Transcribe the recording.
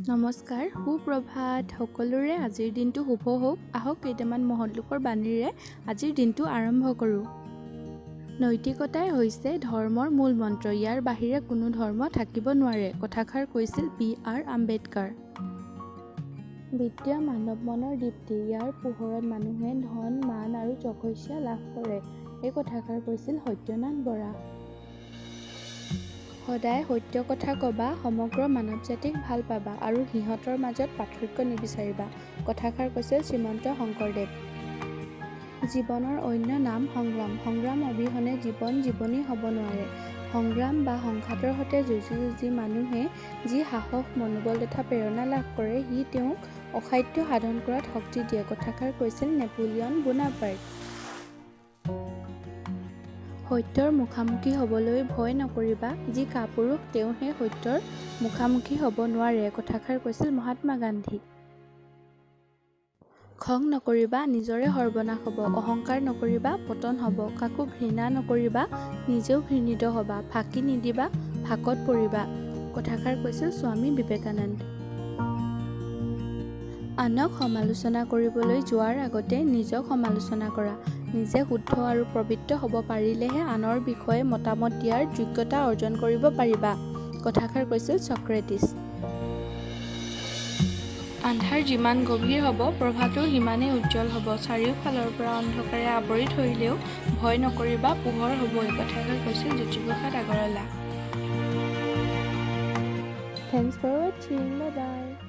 নমস্কাৰ, সুপ্ৰভাত সকলোৰে। আজিৰ দিনটো শুভ হওক। আহক কেইটামান মহৎলোকৰ বাণীৰে আজিৰ দিনটো আৰম্ভ কৰোঁ। নৈতিকতাই হৈছে ধৰ্মৰ মূল মন্ত্ৰ। ইয়াৰ বাহিৰে কোনো ধৰ্ম থাকিব নোৱাৰে। কথাষাৰ কৈছিল B.R. আম্বেদকাৰ। বিদ্যা মানৱ মনৰ দীপ্তি। ইয়াৰ পোহৰত মানুহে ধন, মান আৰু যশস্যা লাভ কৰে। এই কথাষাৰ কৈছিল সত্যনাথ বৰা। সদায় সত্য কথা কবা, সমগ্ৰ মানৱ জাতিক ভাল পাবা আৰু সিহঁতৰ মাজত পাৰ্থক্য নিবিচাৰিবা। কথাষাৰ কৈছিল শ্ৰীমন্ত শংকৰদেৱ। জীৱনৰ অন্য নাম সংগ্ৰাম। সংগ্ৰাম অবিহনে জীৱনী হ'ব নোৱাৰে। সংগ্ৰাম বা সংঘাতৰ সৈতে যুঁজি মানুহে যি সাহস, মনোবল তথা প্ৰেৰণা লাভ কৰে, সি তেওঁক অসাধ্য সাধন কৰাত শক্তি দিয়ে। কথাষাৰ কৈছিল নেপোলিয়ন বোনাপাৰ্ট। সত্যৰ মুখামুখি হ'বলৈ ভয় নকৰিবা। যি কাপুৰুষ তেওঁহে সত্যৰ মুখামুখি হ'ব নোৱাৰে। কথাষাৰ কৈছিল মহাত্মা গান্ধী। খং নকৰিবা, নিজৰে সৰ্বনাশ হ'ব। অহংকাৰ নকৰিবা, পতন হ'ব। কাকো ঘৃণা নকৰিবা, নিজেও ঘৃণিত হ'বা। ফাঁকি নিদিবা, ফাঁকত পৰিবা। কথাষাৰ কৈছিল স্বামী বিবেকানন্দ। আনক সমালোচনা কৰিবলৈ যোৱাৰ আগতে নিজক সমালোচনা কৰা। নিজে শুদ্ধ আৰু পবিত্ৰ হ'ব পাৰিলেহে আনৰ বিষয়ে মতামত দিয়াৰ যোগ্যতা অৰ্জন কৰিব পাৰিবা। কথাষাৰ কৈছিল ছক্ৰেটিছ। আন্ধাৰ যিমান গভীৰ হ'ব, প্ৰভাতো সিমানেই উজ্জ্বল হ'ব। চাৰিওফালৰ পৰা অন্ধকাৰে আৱৰি ধৰিলেও ভয় নকৰিবা, পোহৰ হ'বই। কথাষাৰ কৈছিল Jyotiprasad Agarwala. Thanks for watching. Bye bye.